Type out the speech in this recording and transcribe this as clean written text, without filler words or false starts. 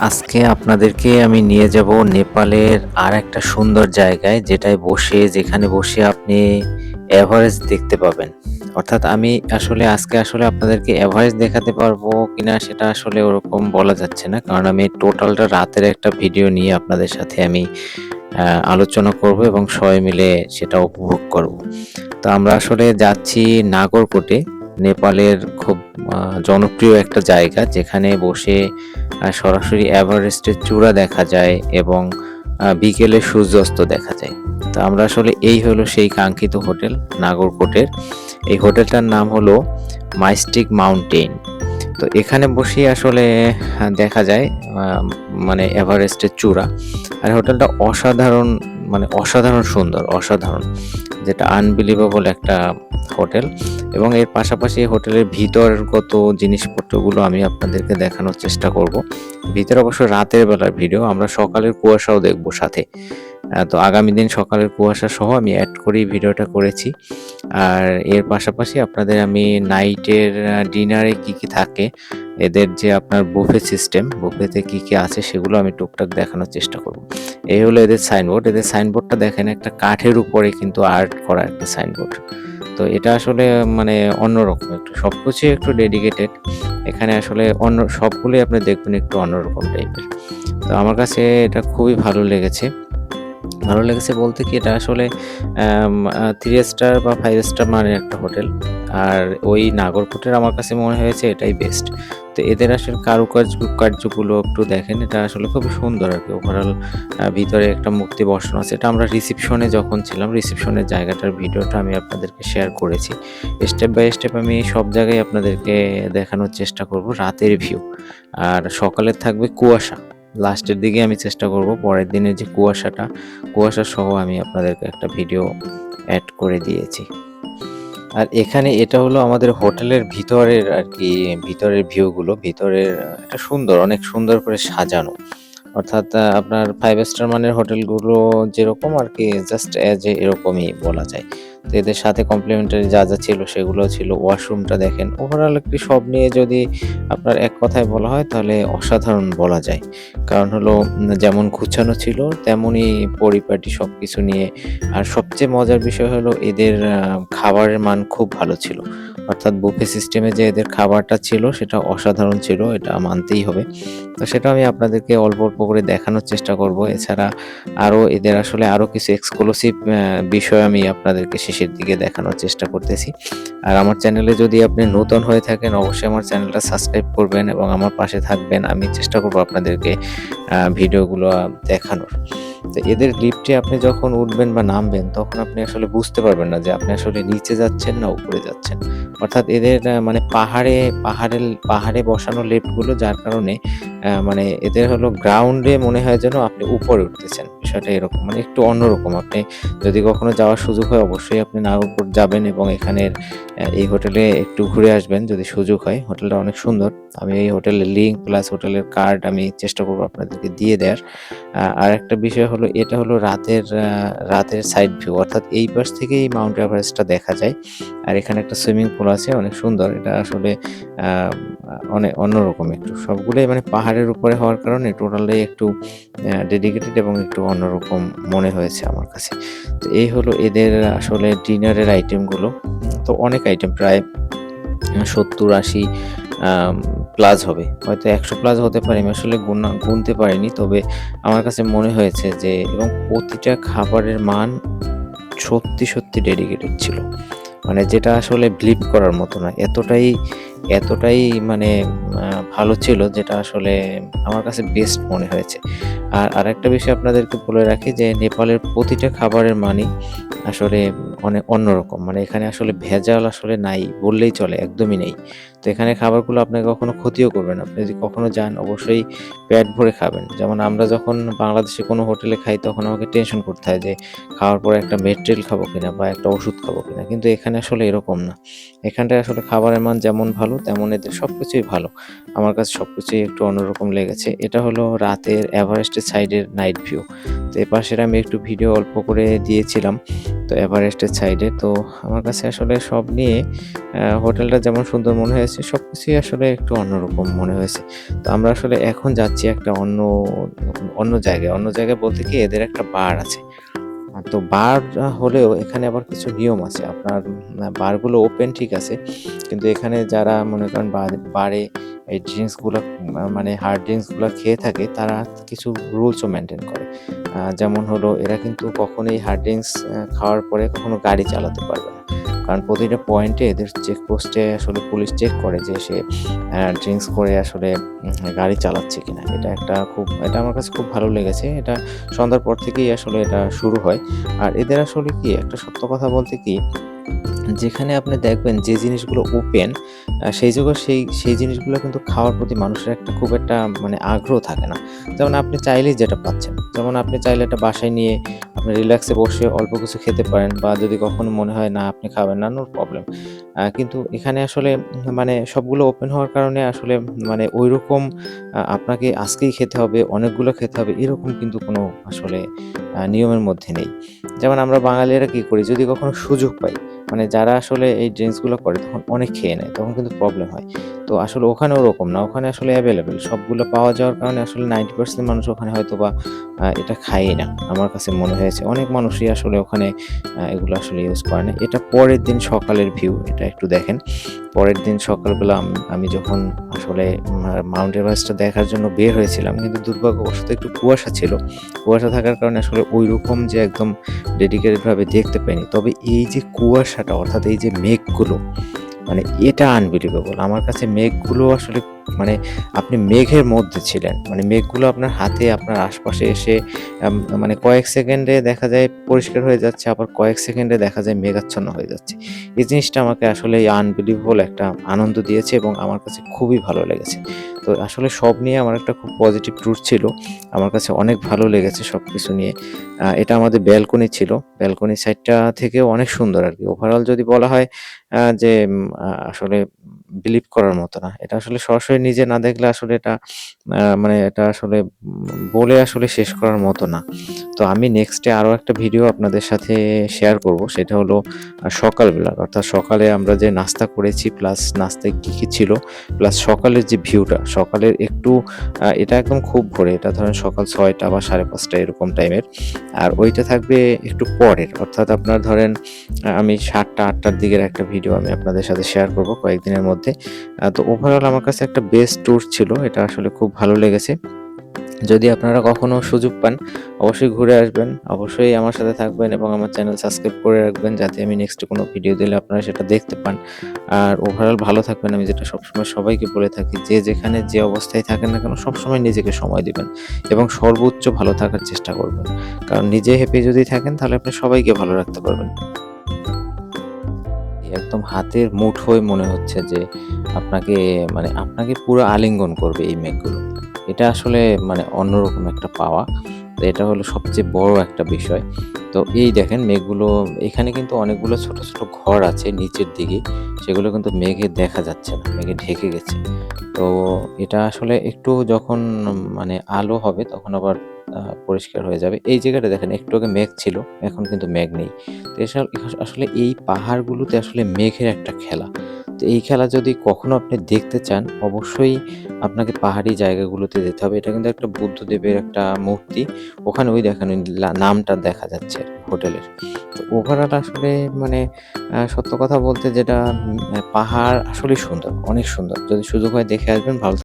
আজকে আপনাদেরকে আমি নিয়ে যাব নেপালের আর একটা সুন্দর জায়গায় যেখানে বসে আপনি এভারেস্ট দেখতে পাবেন। অর্থাৎ আমি আজকে আপনাদেরকে এভারেস্ট দেখাতে পারবো কিনা সেটা আসলে ওরকম বলা যাচ্ছে না, কারণ আমি টোটালটা রাতের একটা ভিডিও নিয়ে আপনাদের সাথে আমি আলোচনা করব এবং সবাই মিলে সেটা উপভোগ করব। তো আমরা আসলে যাচ্ছি নাগরকোটে, নেপালের খুব জনপ্রিয় একটা জায়গা যেখানে বসে সরাসরি এভারেস্টের চূড়া দেখা যায় এবং বিকেলে সূর্যাস্ত দেখা যায়। তো আমরা আসলে এই হলো সেই কাঙ্ক্ষিত হোটেল নাগরকোটের। এই হোটেলটার নাম হলো মাইস্টিক মাউন্টেন। তো এখানে বসেই আসলে দেখা যায় মানে এভারেস্টের চূড়া। আর হোটেলটা অসাধারণ, মানে অসাধারণ সুন্দর, অসাধারণ, যেটা আনবিলিভেবল একটা হোটেল। এবং এর পাশাপাশি হোটেলের ভিতরগত জিনিসপত্রগুলো আমি আপনাদেরকে দেখানোর চেষ্টা করব। ভিতরে অবশ্য রাতের বেলার ভিডিও, আমরা সকালের কুয়াশাও দেখব সাথে। তো আগামী দিন সকালের কুয়াশা সহ আমি অ্যাড করেই ভিডিওটা করেছি। আর এর পাশাপাশি আপনাদের আমি নাইটের ডিনারে কি কি থাকে, এদের যে আপনার বুফে সিস্টেম, বুফেতে কি কি আছে সেগুলো আমি টুকটাক দেখানোর চেষ্টা করব। এই হলো এদের সাইনবোর্ড। এদের সাইনবোর্ডটা দেখেন, একটা কাঠের উপরে কিন্তু আর্ট করা একটা সাইনবোর্ড। তো এটা আসলে মানে অন্যরকম, একটু সবকিছু একটু ডেডিকেটেড। এখানে আসলে অন্য সবগুলোই আপনি দেখবেন একটু অন্যরকম টাইপের। তো আমার কাছে এটা খুবই ভালো লেগেছে। ভালো লেগেছে বলতে কি, এটা আসলে 3 স্টার বা 5 স্টার মানের একটা হোটেল। আর ওই নাগরকোটের আমার কাছে মনে হয়েছে এটাই বেস্ট। তো এদের আসলে কার্যগুলো একটু দেখেন, এটা আসলে খুবই সুন্দর আরকি। ওভারঅল ভিতরে একটা মূর্তি বসানো আছে। এটা আমরা রিসেপশনে যখন ছিলাম, রিসেপশনের জায়গাটার ভিডিওটা আমি আপনাদেরকে শেয়ার করেছি। স্টেপ বাই স্টেপ আমি সব জায়গায় আপনাদেরকে দেখানোর চেষ্টা করব রাতের ভিউ। আর সকালে থাকবে কুয়াশা। লাস্টের দিকে আমি চেষ্টা করব পরের দিনের যে কুয়াশা সহ আমি আপনাদেরকে একটা ভিডিও অ্যাড করে দিয়েছি। আর এখানে এটা হলো আমাদের হোটেলের ভিতরের আরকি, ভিতরের ভিউগুলো। এটা সুন্দর, অনেক সুন্দর করে সাজানো। অর্থাৎ আপনার 5 স্টার মানের হোটেলগুলো যেরকম আরকি, জাস্ট এরকমই বলা যায়। তো এদের সাথে কমপ্লিমেন্টারি যা ছিল সেগুলো ছিল। ওয়াশরুমটা দেখেন। ওভারঅল একটি সব নিয়ে যদি আপনার এক কথায় বলা হয় তাহলে অসাধারণ বলা যায়। কারণ হলো যেমন গুছানো ছিল তেমনই পরিপাটি সবকিছু নিয়ে। আর সবচেয়ে মজার বিষয় হলো এদের খাবারের মান খুব ভালো ছিল। অর্থাৎ বুফে সিস্টেমে যে এদের খাবারটা ছিল সেটা অসাধারণ ছিল, এটা মানতেই হবে। তো সেটা আমি আপনাদেরকে অল্প অল্প করে দেখানোর চেষ্টা করব। এছাড়া এদের আসলে আরো কিছু এক্সক্লুসিভ বিষয় আমি আপনাদেরকে শেষের দিকে দেখানোর চেষ্টা করতেছি। আর আমার চ্যানেলে যদি আপনি নতুন হয়ে থাকেন, অবশ্যই আমার চ্যানেলটা সাবস্ক্রাইব করবেন এবং আমার পাশে থাকবেন। আমি চেষ্টা করব আপনাদেরকে ভিডিওগুলো দেখানোর। তো এদের লিফটে আপনি যখন উঠবেন বা নামবেন তখন আপনি আসলে বুঝতে পারবেন না যে আপনি আসলে নিচে যাচ্ছেন না উপরে যাচ্ছেন। অর্থাৎ এদের মানে পাহাড়ে বসানো লিফটগুলো, যার কারণে মানে এদের হলো গ্রাউন্ডে মনে হয় যেন আপনি উপরে উঠতেছেন। বিষয়টা এরকম, মানে একটু অন্যরকম। আপনি যদি কখনো যাওয়ার সুযোগ হয় অবশ্যই আপনি নাগরকোট যাবেন এবং এখানের এই হোটেলে একটু ঘুরে আসবেন যদি সুযোগ হয়। হোটেলটা অনেক সুন্দর। আমি এই হোটেলের লিঙ্ক প্লাস হোটেলের কার্ড আমি চেষ্টা করব আপনাদেরকে দিয়ে দেয়ার। আরেকটা বিষয় হলো, এটা হলো রাতের সাইড ভিউ, অর্থাৎ এই পাশ থেকেই মাউন্ট এভারেস্টটা দেখা যায়। আর এখানে একটা সুইমিং পুল আছে, অনেক সুন্দর। এটা আসলে আ অনেক অন্যরকম একটু। সবগুলোই মানে পাহাড়ের উপরে হওয়ার কারণে টোটালি একটু ডেডিকেটেড এবং একটু অন্যরকম মনে হয়েছে আমার কাছে। তো এই হলো এদের আসলে ডিনারের আইটেমগুলো। তো অনেক আইটেম, প্রায় ৭০-৮০ আম প্লাস হবে। হয়তো ১০০ প্লাস হতে পারে। আমি আসলে গুনতে পারিনি। তবে আমার কাছে মনে হয়েছে যে, এবং প্রতিটা খাবারের মান সত্যি ডেডিকেটেড ছিল। মানে যেটা আসলে বিলিভ করার মতো না। এতটাই মানে ভালো ছিল, যেটা আসলে আমার কাছে বেস্ট মনে হয়েছে। আর আরেকটা বিষয় আপনাদেরকে বলে রাখি যে, নেপালের প্রতিটা খাবারের মানই আসলে অনেক অন্যরকম। মানে এখানে আসলে ভেজাল আসলে নাই বললেই চলে, একদমই নেই। তো এখানে খাবারগুলো আপনাকে কখনো ক্ষতিও করবে না। আপনি যদি কখনো যান অবশ্যই পেট ভরে খাবেন। যেমন আমরা যখন বাংলাদেশে কোনো হোটেলে খাই তখন আমাকে টেনশন করতে হয় যে খাওয়ার পরে একটা মেডটেল খাবো কিনা বা একটা ওষুধ খাবো কিনা। কিন্তু এখানে আসলে এরকম না। এখানটায় আসলে খাবারের মান যেমন ভালো তেমন এদের সবকিছুই ভালো। আমার কাছে সবকিছুই একটু অন্যরকম লেগেছে। এটা হলো রাতের এভারেস্টের সাইডের নাইট ভিউ। তো এপাশের আমি একটু ভিডিও অল্প করে দিয়েছিলাম। তো তো এভারেস্টের সাইডে। তো আমার কাছে আসলে সব নিয়ে হোটেলটা যেমন সুন্দর মনে হয়েছে, সবকিছুই আসলে একটু অন্যরকম মনে হয়েছে। তো আমরা আসলে এখন যাচ্ছি একটা অন্য জায়গায়। অন্য জায়গায় বলতে কি, এদের একটা বার আছে। তো বার হলেও এখানে আবার কিছু নিয়ম আছে। আপনার বারগুলো ওপেন ঠিক আছে। কিন্তু এখানে যারা মনে করেন বারে এই ড্রিংকস গুলা মানে হার্ড ড্রিংকস গুলা খেয়ে থাকে, তারা কিছু রুলসও মেইনটেইন করে। যেমন হলো, এরা কিন্তু কখনোই হার্ড ড্রিংকস খাওয়ার পরে কখনো গাড়ি চালাতে পারবে না। কারণ প্রতিটা পয়েন্টে এদের চেকপোস্টে আসলে পুলিশ চেক করে যে সে ড্রিংকস করে আসলে গাড়ি চালাচ্ছে কিনা। এটা আমার কাছে খুব ভালো লেগেছে। এটা সন্ধ্যার পর থেকেই আসলে এটা শুরু হয়। আর এদের আসলে কি, একটা সত্য কথা বলতে কি, যেখানে আপনি দেখবেন যে জিনিসগুলো ওপেন, সেই জিনিসগুলো কিন্তু খাওয়ার প্রতি মানুষের খুব একটা মানে আগ্রহ থাকে না। যেমন আপনি চাইলেই যেটা পাচ্ছেন। যেমন আপনি চাইলে এটা বাসায় নিয়ে আপনি রিল্যাক্সে বসে অল্প কিছু খেতে পারেন, বা যদি কখনো মনে হয় না আপনি খাবেন না, নো প্রবলেম। কিন্তু এখানে আসলে মানে সবগুলো ওপেন হওয়ার কারণে আসলে মানে ঐরকম আপনাকে আজকেই খেতে হবে, অনেকগুলো খেতে হবে, এরকম কিন্তু কোনো আসলে নিয়মের মধ্যে নেই। যেমন আমরা বাঙালিরা কি করি, যদি কখনো সুযোগ পাই, মানে যারা আসলে এই ড্রিংকস গুলো করে তখন অনেক খেয়ে নেয়, তখন কিন্তু প্রবলেম হয়। তো আসলে ওখানে ওরকম না, ওখানে আসলে অ্যাভেলেবেল সবগুলো পাওয়া যাওয়ার কারণে আসলে 90% মানুষ ওখানে হয়তোবা এটা খায়ই না। আমার কাছে মনে হয়েছে অনেক মানুষই আসলে ওখানে এগুলো আসলে ইউজ করে না। এটা পরের দিন সকালের ভিউ, এটা একটু দেখেন। পরের দিন সকালবেলা আমি যখন আসলে মাউন্ট এভারেস্টটা দেখার জন্য বের হয়েছিলাম, কিন্তু দুর্ভাগ্যবশত একটু কুয়াশা ছিল। কুয়াশা থাকার কারণে আসলে ঐরকম যে একদম ডেডিকেটেড ভাবে দেখতে পাইনি। তবে এই যে কুয়াশাটা, অর্থাৎ এই যে মেঘগুলো, মানে এটা আনবিলিভেবল। আমার কাছে মেঘগুলো আসলে মানে আপনি মেঘের মধ্যে ছিলেন। মানে মেঘগুলো আপনার হাতে, আপনার আশপাশে এসে মানে কয়েক সেকেন্ডে দেখা যায় পরিষ্কার হয়ে যাচ্ছে, আবার কয়েক সেকেন্ডে দেখা যায় মেঘাচ্ছন্ন হয়ে যাচ্ছে। এই জিনিসটা আমাকে আসলে আনবিলিভেবল একটা আনন্দ দিয়েছে এবং আমার কাছে খুবই ভালো লেগেছে। তো আসলে সব নিয়ে আমার একটা খুব পজিটিভ ট্যুর ছিল। আমার কাছে অনেক ভালো লেগেছে সবকিছু নিয়ে। এটা আমাদের ব্যালকনি ছিল। ব্যালকনি সাইডটা থেকেও অনেক সুন্দর আরকি। ওভারঅল যদি বলা হয় যে আসলে বিলিভ করার মতো না। এটা আসলে সরাসরি নিজে না দেখলে আসলে মানে এটা আসলে বলে আসলে শেষ করার মতো না। তো আমি নেক্সটে আরো একটা ভিডিও আপনাদের সাথে শেয়ার করব। সেটা হলো সকালবেলার, অর্থাৎ সকালে আমরা যে নাস্তা করেছি, প্লাস নাস্তায় কি ছিল, প্লাস সকালের যে ভিউটা, সকালের একটু এটা একদম খুব ভোরে, এটা ধরেন সকাল ৬টা বা ৫:৩০ এরকম টাইমের। আর ওইটা থাকবে একটু পরের, অর্থাৎ আপনার ধরেন আমি ৭টা-৮টার দিকের একটা ভিডিও আমি আপনাদের সাথে শেয়ার করব কয়েকদিনের মধ্যে। তো ওভারঅল আমার কাছে একটা বেস্ট ট্যুর ছিল। এটা আসলে খুব ভালো লেগেছে। যদি আপনারা কখনো সুযোগ পান, অবশ্যই ঘুরে আসবেন। অবশ্যই আমার সাথে থাকবেন এবং আমার চ্যানেল সাবস্ক্রাইব করে রাখবেন, যাতে আমি নেক্সটে কোনো ভিডিও দিলে আপনারা সেটা দেখতে পান। আর ওভারঅল ভালো থাকবেন। আমি যেটা সবসময় সবাইকে বলে থাকি, যে যেখানে যে অবস্থায় থাকেন না কেন, সবসময় নিজেকে সময় দিবেন এবং সর্বোচ্চ ভালো থাকার চেষ্টা করবেন। কারণ নিজে হ্যাপি যদি থাকেন, তাহলে আপনি সবাইকে ভালো রাখতে পারবেন। একদম হাতের মুঠোয় মনে হচ্ছে যে আপনাকে আপনাকে পুরো আলিঙ্গন করবে এই মেঘগুলো। এটা আসলে মানে অন্যরকম একটা পাওয়া। তো এটা হলো সবচেয়ে বড় একটা বিষয়। তো এই দেখেন মেঘগুলো, এখানে কিন্তু অনেকগুলো ছোট, ছোট ঘর আছে নিচের দিকে। সেগুলো কিন্তু মেঘে দেখা যাচ্ছে না। মেঘে ঢেকে গেছে। তো এটা আসলে একটু যখন মানে আলো হবে, তখন আবার পরিষ্কার হয়ে যাবে। এই জায়গাটা দেখেন, একটু আগে মেঘ ছিল, এখন কিন্তু মেঘ নেই। তো আসলে এই পাহাড়গুলোতে আসলে মেঘের একটা খেলা। তো এই খেলা যদি কখনো আপনি দেখতে চান, অবশ্যই আপনাকে পাহাড়ি জায়গাগুলোতে যেতে হবে। এটা কিন্তু একটা বুদ্ধদেবের একটা মূর্তি। ওখানে ওই দেখেন ওই নামটা দেখা যাচ্ছে হোটেলের। তো ওভারঅল আসলে মানে সত্য কথা বলতে যেটা পাহাড় আসলেই সুন্দর, অনেক সুন্দর। যদি সুযোগ হয় দেখে আসবেন। ভালো